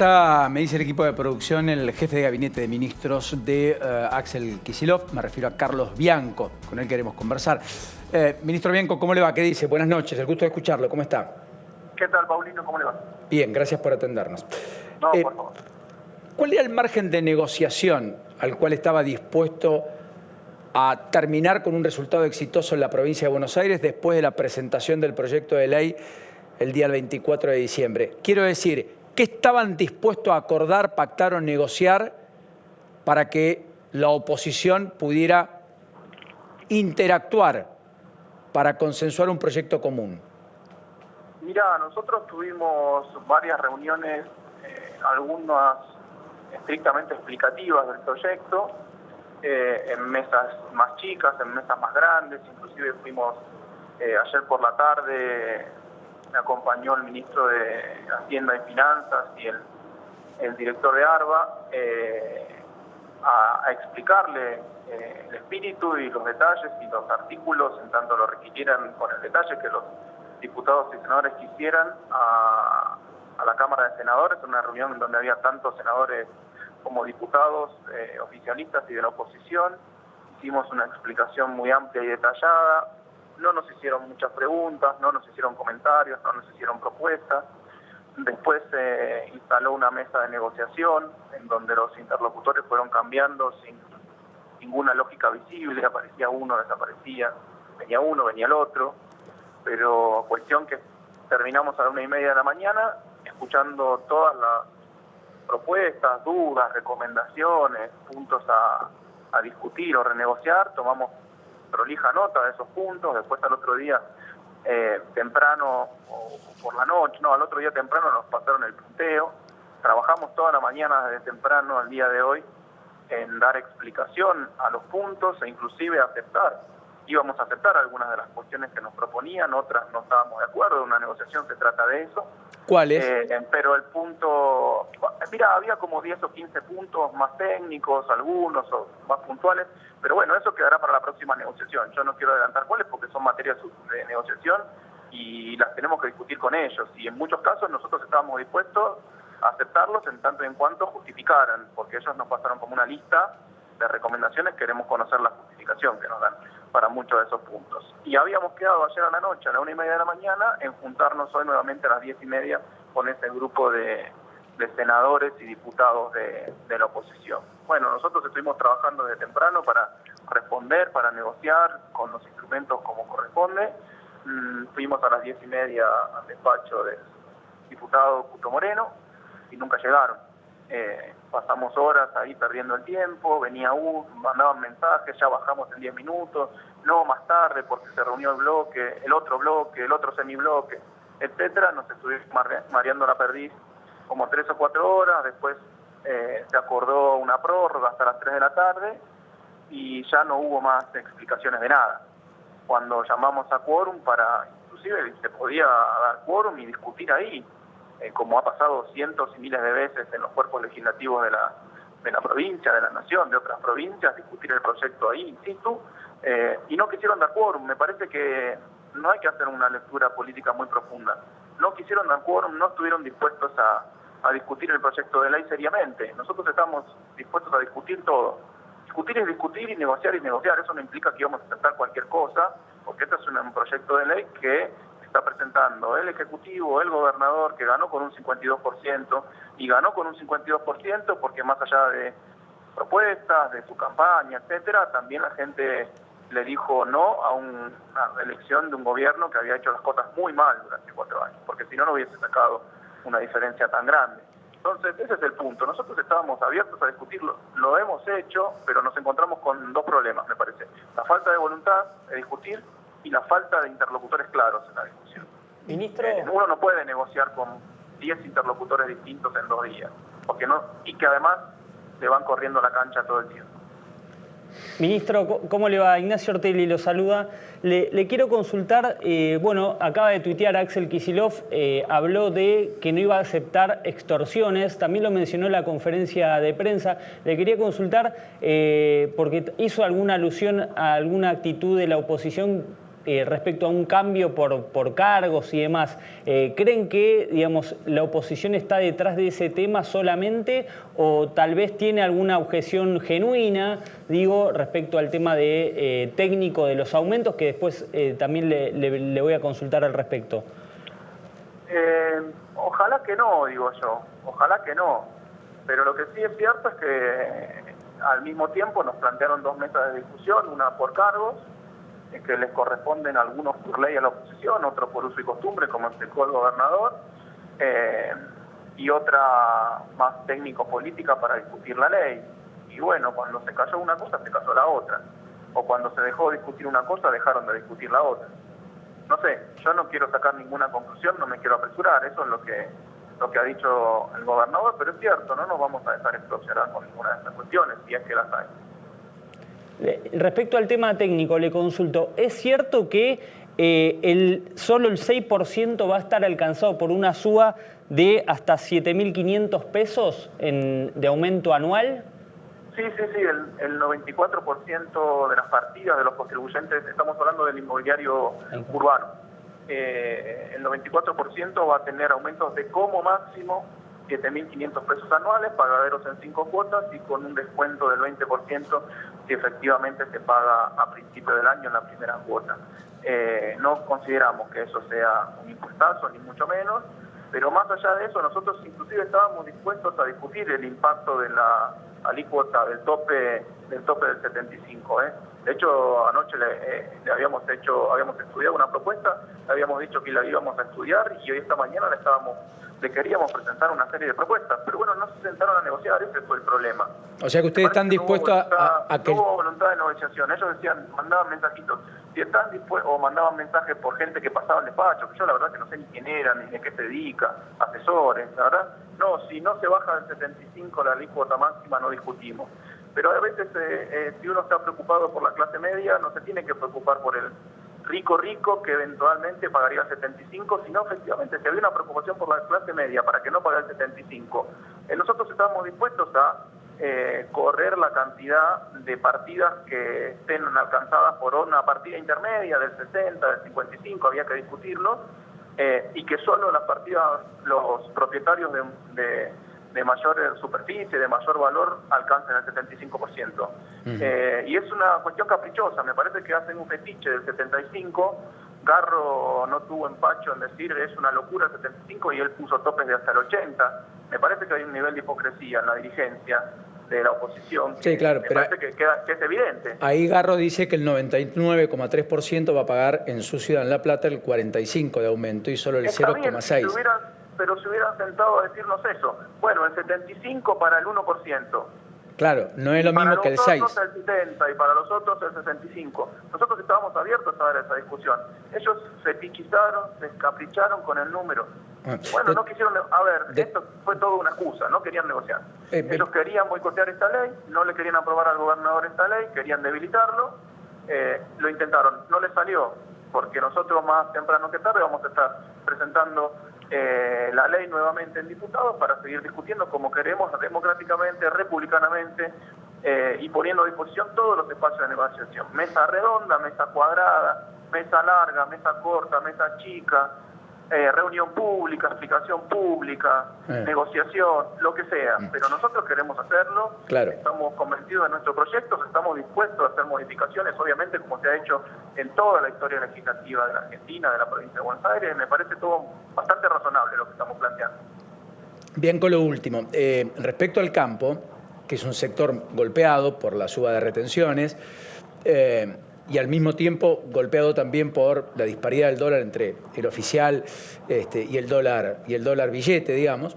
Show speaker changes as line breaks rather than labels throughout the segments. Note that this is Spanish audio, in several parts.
está, me dice el equipo de producción, el jefe de gabinete de ministros de Axel Kicillof. Me refiero a Carlos Bianco, con él queremos conversar. Ministro Bianco, ¿cómo le va? ¿Qué dice? Buenas noches, el gusto de escucharlo. ¿Cómo está?
¿Qué tal, Paulino? ¿Cómo le va?
Bien, gracias por atendernos.
No, por favor.
¿Cuál era el margen de negociación al cual estaba dispuesto a terminar con un resultado exitoso en la provincia de Buenos Aires después de la presentación del proyecto de ley el día 24 de diciembre? Quiero decir, ¿qué estaban dispuestos a acordar, pactar o negociar para que la oposición pudiera interactuar para consensuar un proyecto común?
Mira, nosotros tuvimos varias reuniones, algunas estrictamente explicativas del proyecto, en mesas más chicas, en mesas más grandes. Inclusive fuimos ayer por la tarde, me acompañó el ministro de Hacienda y Finanzas y el director de ARBA a explicarle el espíritu y los detalles y los artículos, en tanto lo requirieran con el detalle que los diputados y senadores quisieran, a la Cámara de Senadores, en una reunión en donde había tantos senadores como diputados oficialistas y de la oposición. Hicimos una explicación muy amplia y detallada. No nos hicieron muchas preguntas, no nos hicieron comentarios, no nos hicieron propuestas. Después se instaló una mesa de negociación en donde los interlocutores fueron cambiando sin ninguna lógica visible. Aparecía uno, desaparecía, venía uno, venía el otro. Pero cuestión que terminamos a la 1:30 de la mañana escuchando todas las propuestas, dudas, recomendaciones, puntos a discutir o renegociar. Tomamos prolija nota de esos puntos. Después al otro día temprano o por la noche, no, al otro día temprano nos pasaron el punteo. Trabajamos toda la mañana desde temprano al día de hoy en dar explicación a los puntos e inclusive íbamos a aceptar algunas de las cuestiones que nos proponían, otras no estábamos de acuerdo. Una negociación se trata de eso.
¿Cuáles?
Pero el punto, mira, había como 10 o 15 puntos más técnicos, algunos o más puntuales, pero bueno, eso quedará para la próxima negociación. Yo no quiero adelantar cuáles porque son materias de negociación y las tenemos que discutir con ellos. Y en muchos casos nosotros estábamos dispuestos a aceptarlos en tanto y en cuanto justificaran, porque ellos nos pasaron como una lista de recomendaciones. Queremos conocer la justificación que nos dan para muchos de esos puntos. Y habíamos quedado ayer a la noche, a la 1:30 de la mañana, en juntarnos hoy nuevamente a las 10:30 con ese grupo de senadores y diputados de la oposición. Bueno, nosotros estuvimos trabajando desde temprano para responder, para negociar con los instrumentos como corresponde. Fuimos a las 10:30 al despacho del diputado Cuto Moreno y nunca llegaron. Pasamos horas ahí perdiendo el tiempo, venía mandaban mensajes, ya bajamos en 10 minutos, no más tarde porque se reunió el bloque, el otro semibloque, etcétera. Nos estuvimos mareando la perdiz como 3 o 4 horas. Después se acordó una prórroga hasta las 3 de la tarde y ya no hubo más explicaciones de nada. Cuando llamamos a quórum inclusive se podía dar quórum y discutir ahí, como ha pasado cientos y miles de veces en los cuerpos legislativos de la provincia, de la nación, de otras provincias, discutir el proyecto ahí in situ, y no quisieron dar quórum. Me parece que no hay que hacer una lectura política muy profunda. No quisieron dar quórum, no estuvieron dispuestos a discutir el proyecto de ley seriamente. Nosotros estamos dispuestos a discutir todo. Discutir es discutir y negociar es negociar. Eso no implica que íbamos a aceptar cualquier cosa, porque este es un proyecto de ley que está presentando el Ejecutivo, el gobernador, que ganó con un 52%, y ganó con un 52% porque más allá de propuestas, de su campaña, etcétera, también la gente le dijo no a una elección de un gobierno que había hecho las cosas muy mal durante 4 años, porque si no, no hubiese sacado una diferencia tan grande. Entonces, ese es el punto. Nosotros estábamos abiertos a discutirlo, lo hemos hecho, pero nos encontramos con 2 problemas, me parece. La falta de voluntad de discutir y la falta de interlocutores claros en la discusión.
Ministro,
uno no puede negociar con 10 interlocutores distintos en 2 días, y que además se van corriendo la cancha todo el tiempo.
Ministro, ¿cómo le va? Ignacio Ortelli lo saluda. Le quiero consultar, bueno, acaba de tuitear Axel Kicillof, habló de que no iba a aceptar extorsiones, también lo mencionó en la conferencia de prensa. Le quería consultar porque hizo alguna alusión a alguna actitud de la oposición respecto a un cambio por cargos y demás. ¿Creen que, digamos, la oposición está detrás de ese tema solamente o tal vez tiene alguna objeción genuina, digo, respecto al tema de técnico de los aumentos, que después también le voy a consultar al respecto?
Ojalá que no, digo yo, ojalá que no. Pero lo que sí es cierto es que al mismo tiempo nos plantearon 2 mesas de discusión, una por cargos, que les corresponden algunos por ley a la oposición, otros por uso y costumbre, como explicó el gobernador, y otra más técnico-política para discutir la ley. Y bueno, cuando se cayó una cosa, se cayó la otra. O cuando se dejó de discutir una cosa, dejaron de discutir la otra. No sé, yo no quiero sacar ninguna conclusión, no me quiero apresurar, eso es lo que ha dicho el gobernador, pero es cierto, no nos vamos a dejar extorsionar con ninguna de estas cuestiones, si es que las hay.
Respecto al tema técnico, le consulto, ¿es cierto que solo el 6% va a estar alcanzado por una suba de hasta 7.500 pesos de aumento anual?
Sí, el 94% de las partidas de los contribuyentes, estamos hablando del inmobiliario urbano, el 94% va a tener aumentos de como máximo 7.500 pesos anuales, pagaderos en 5 cuotas y con un descuento del 20% si efectivamente se paga a principio del año en la primera cuota. No consideramos que eso sea un impuestazo, ni mucho menos, pero más allá de eso, nosotros inclusive estábamos dispuestos a discutir el impacto de la alícuota del tope del 75. De hecho, anoche habíamos estudiado una propuesta, le habíamos dicho que la íbamos a estudiar y hoy esta mañana le queríamos presentar una serie de propuestas, pero bueno, no se sentaron a negociar, ese fue el problema.
O sea que ustedes están dispuestos a que...
No hubo voluntad de negociación, ellos decían, mandaban mensajitos, si están dispuestos, o mandaban mensajes por gente que pasaba al despacho, que yo la verdad que no sé ni quién era, ni de qué se dedica, asesores, la verdad, no, si no se baja del 75 la alícuota máxima no discutimos. Pero a veces si uno está preocupado por la clase media, no se tiene que preocupar por el rico que eventualmente pagaría el 75, sino efectivamente si había una preocupación por la clase media para que no pague el 75. Nosotros estábamos dispuestos a correr la cantidad de partidas que estén alcanzadas por una partida intermedia del 60, del 55, había que discutirlo, y que solo las partidas, los propietarios de mayor superficie, de mayor valor, alcancen el 75%. Y es una cuestión caprichosa, me parece que hacen un fetiche del 75, Garro no tuvo empacho en decir es una locura el 75 y él puso topes de hasta el 80. Me parece que hay un nivel de hipocresía en la dirigencia de la oposición.
Sí, claro,
me
pero
parece que es evidente.
Ahí Garro dice que el 99,3% va a pagar en su ciudad, en La Plata, el 45% de aumento y solo el 0,6%.
Pero se hubieran sentado a decirnos eso. Bueno, el 75 para el 1%.
Claro, no es lo mismo que el 6%.
Para los otros el 70% y para los otros el 65%. Nosotros estábamos abiertos a ver esa discusión. Ellos se pichizaron, se capricharon con el número. Bueno, no quisieron... A ver, esto fue todo una excusa, no querían negociar. Ellos querían boicotear esta ley, no le querían aprobar al gobernador esta ley, querían debilitarlo, lo intentaron, no les salió, porque nosotros más temprano que tarde vamos a estar presentando la ley nuevamente en diputados para seguir discutiendo como queremos, democráticamente, republicanamente, y poniendo a disposición todos los espacios de negociación. Mesa redonda, mesa cuadrada, mesa larga, mesa corta, mesa chica, reunión pública, explicación pública, negociación, lo que sea. Pero nosotros queremos hacerlo, estamos convencidos de nuestros proyectos, estamos dispuestos a hacer modificaciones, obviamente como se ha hecho en toda la historia legislativa de la Argentina, de la provincia de Buenos Aires. Me parece todo bastante razonable lo que estamos planteando.
Bien, con lo último, respecto al campo, que es un sector golpeado por la suba de retenciones, y al mismo tiempo golpeado también por la disparidad del dólar entre el oficial y el dólar billete, digamos.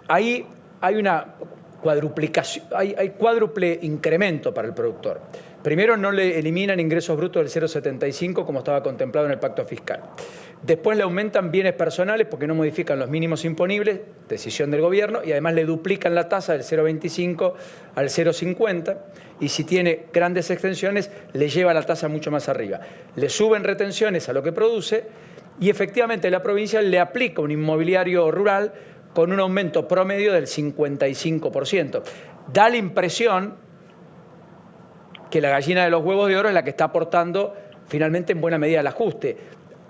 Ahí hay una cuadruplicación, hay cuádruple incremento para el productor. Primero, no le eliminan ingresos brutos del 0,75 como estaba contemplado en el pacto fiscal. Después le aumentan bienes personales porque no modifican los mínimos imponibles, decisión del gobierno, y además le duplican la tasa del 0,25 al 0,50, y si tiene grandes extensiones le lleva la tasa mucho más arriba. Le suben retenciones a lo que produce y efectivamente la provincia le aplica un inmobiliario rural con un aumento promedio del 55%. Da la impresión que la gallina de los huevos de oro es la que está aportando finalmente en buena medida el ajuste.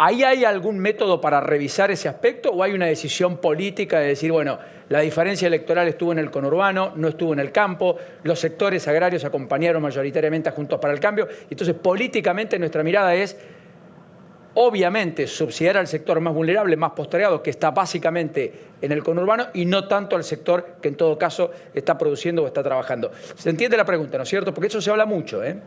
¿Ahí hay algún método para revisar ese aspecto o hay una decisión política de decir, bueno, la diferencia electoral estuvo en el conurbano, no estuvo en el campo, los sectores agrarios acompañaron mayoritariamente a Juntos para el Cambio? Entonces, políticamente nuestra mirada es, obviamente, subsidiar al sector más vulnerable, más postergado, que está básicamente en el conurbano y no tanto al sector que en todo caso está produciendo o está trabajando. ¿Se entiende la pregunta, no es cierto? Porque eso se habla mucho, ¿eh?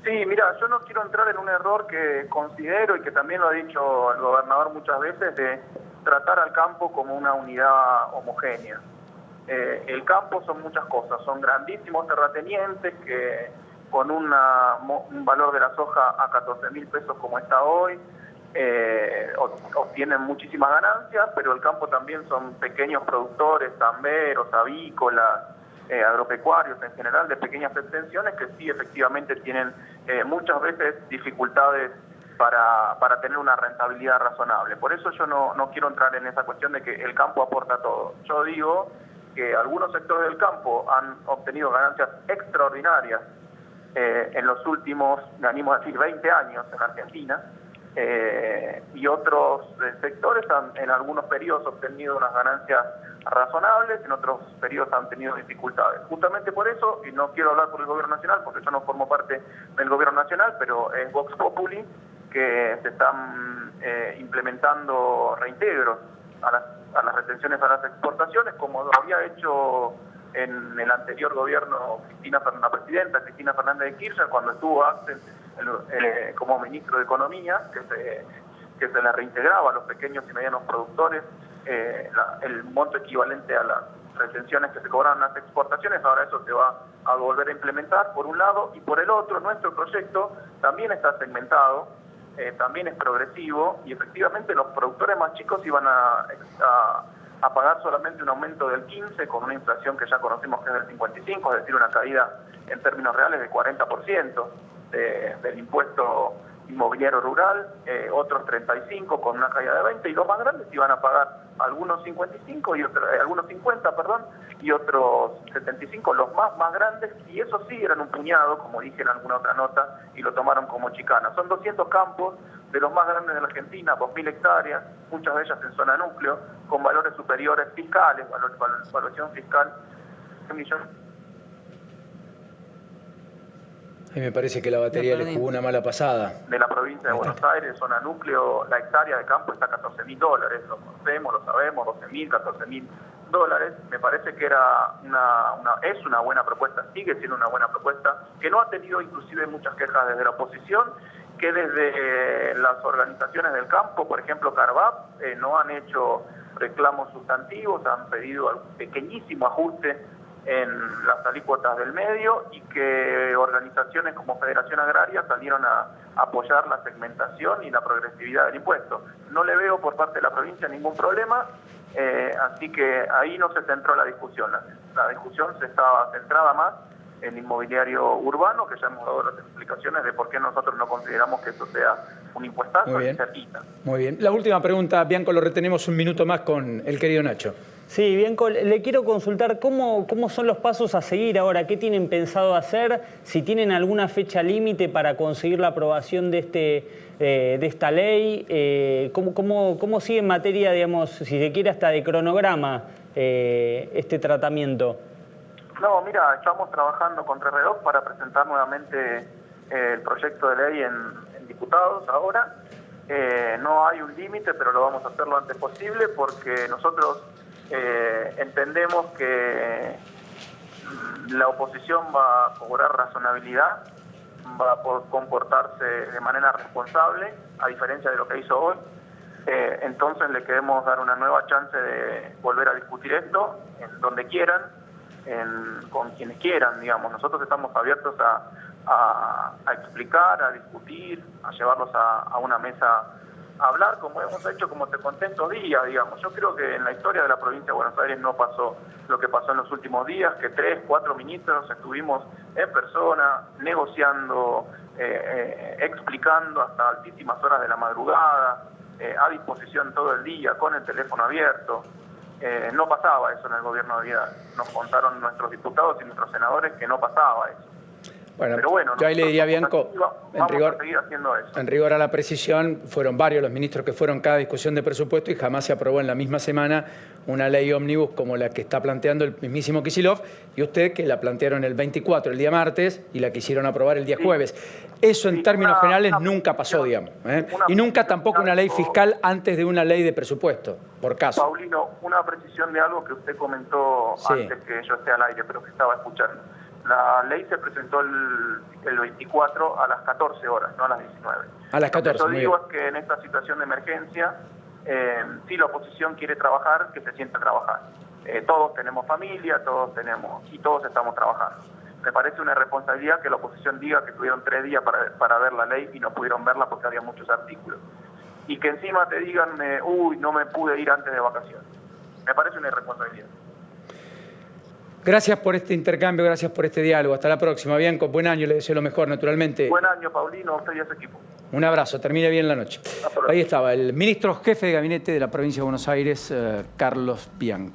Sí, mira, yo no quiero entrar en un error que considero y que también lo ha dicho el gobernador muchas veces, de tratar al campo como una unidad homogénea. El campo son muchas cosas, son grandísimos terratenientes que con un valor de la soja a 14.000 pesos como está hoy, obtienen muchísimas ganancias, pero el campo también son pequeños productores, tamberos, avícolas, agropecuarios en general, de pequeñas extensiones que sí efectivamente tienen muchas veces dificultades para tener una rentabilidad razonable. Por eso yo no quiero entrar en esa cuestión de que el campo aporta todo. Yo digo que algunos sectores del campo han obtenido ganancias extraordinarias en los últimos, me animo a decir, 20 años en Argentina, y otros sectores han en algunos periodos obtenido unas ganancias razonables, en otros periodos han tenido dificultades. Justamente por eso, y no quiero hablar por el gobierno nacional, porque yo no formo parte del gobierno nacional, pero es Vox Populi, que se están implementando reintegros a las retenciones a las exportaciones, como lo había hecho en el anterior gobierno la presidenta Cristina Fernández de Kirchner, cuando estuvo Axel como ministro de Economía, que se le reintegraba a los pequeños y medianos productores el monto equivalente a las retenciones que se cobraban en las exportaciones. Ahora eso se va a volver a implementar, por un lado, y por el otro, nuestro proyecto también está segmentado, también es progresivo, y efectivamente los productores más chicos iban a pagar solamente un aumento del 15%, con una inflación que ya conocemos que es del 55%, es decir, una caída en términos reales del 40% del impuesto inmobiliario rural, otros 35% con una caída de 20%, y los más grandes iban a pagar algunos 55 y algunos 50, perdón, y otros 75, los más grandes, y eso sí eran un puñado, como dije en alguna otra nota, y lo tomaron como chicana. Son 200 campos de los más grandes de la Argentina, 2.000 hectáreas, muchas de ellas en zona núcleo, con valores superiores fiscales, valuación fiscal, 1 millón.
A mí me parece que la batería le jugó una mala pasada.
De la provincia de Buenos Aires, zona núcleo, la hectárea de campo está a $14.000, lo conocemos, lo sabemos, $12.000, $14.000. Me parece que es una buena propuesta, sigue siendo una buena propuesta, que no ha tenido inclusive muchas quejas desde la oposición, que desde las organizaciones del campo, por ejemplo Carvap, no han hecho reclamos sustantivos, han pedido un pequeñísimo ajuste en las alícuotas del medio, y que organizaciones como Federación Agraria salieron a apoyar la segmentación y la progresividad del impuesto. No le veo por parte de la provincia ningún problema, así que ahí no se centró la discusión. La discusión se estaba centrada más en inmobiliario urbano, que ya hemos dado las explicaciones de por qué nosotros no consideramos que eso sea un impuestazo y se quita.
Muy bien. La última pregunta, Bianco, lo retenemos un minuto más con el querido Nacho.
Sí, Bianco, le quiero consultar cómo son los pasos a seguir ahora, qué tienen pensado hacer, si tienen alguna fecha límite para conseguir la aprobación de esta ley, cómo sigue en materia, digamos, si se quiere hasta de cronograma, este tratamiento.
No, mira, estamos trabajando con reloj para presentar nuevamente el proyecto de ley en diputados ahora. No hay un límite, pero lo vamos a hacer lo antes posible, porque nosotros entendemos que la oposición va a cobrar razonabilidad, va a poder comportarse de manera responsable, a diferencia de lo que hizo hoy. Entonces le queremos dar una nueva chance de volver a discutir esto en donde quieran, con quienes quieran, digamos. Nosotros estamos abiertos a explicar, a discutir, a llevarlos a una mesa a hablar, como hemos hecho, como te conté estos días, digamos. Yo creo que en la historia de la provincia de Buenos Aires no pasó lo que pasó en los últimos días, que 3, 4 ministros estuvimos en persona, negociando, explicando hasta altísimas horas de la madrugada, a disposición todo el día, con el teléfono abierto. No pasaba eso en el gobierno de Vidal. Nos contaron nuestros diputados y nuestros senadores que no pasaba eso.
Bueno,
pero bueno,
yo ahí le diría a Bianco,
vamos a seguir haciendo eso.
En rigor a la precisión, fueron varios los ministros que fueron cada discusión de presupuesto y jamás se aprobó en la misma semana una ley ómnibus como la que está planteando el mismísimo Kicillof y usted que la plantearon el 24, el día martes, y la quisieron aprobar el día jueves. Eso en términos generales nunca pasó, digamos. Y nunca tampoco una ley fiscal antes de una ley de presupuesto, por caso.
Paulino, una precisión de algo que usted comentó antes que yo esté al aire, pero que estaba escuchando. La ley se presentó el 24 a las 14 horas, no a las 19.
A las 14,
Lo que yo digo es que en esta situación de emergencia, si la oposición quiere trabajar, que se sienta a trabajar. Todos tenemos familia, todos estamos trabajando. Me parece una irresponsabilidad que la oposición diga que tuvieron 3 días para ver la ley y no pudieron verla porque había muchos artículos. Y que encima te digan, uy, no me pude ir antes de vacaciones. Me parece una irresponsabilidad.
Gracias por este intercambio, gracias por este diálogo. Hasta la próxima. Bianco, buen año, le deseo lo mejor, naturalmente.
Buen año, Paulino, a usted y a su equipo.
Un abrazo, termine bien la noche. Ahí estaba el ministro jefe de gabinete de la provincia de Buenos Aires, Carlos Bianco.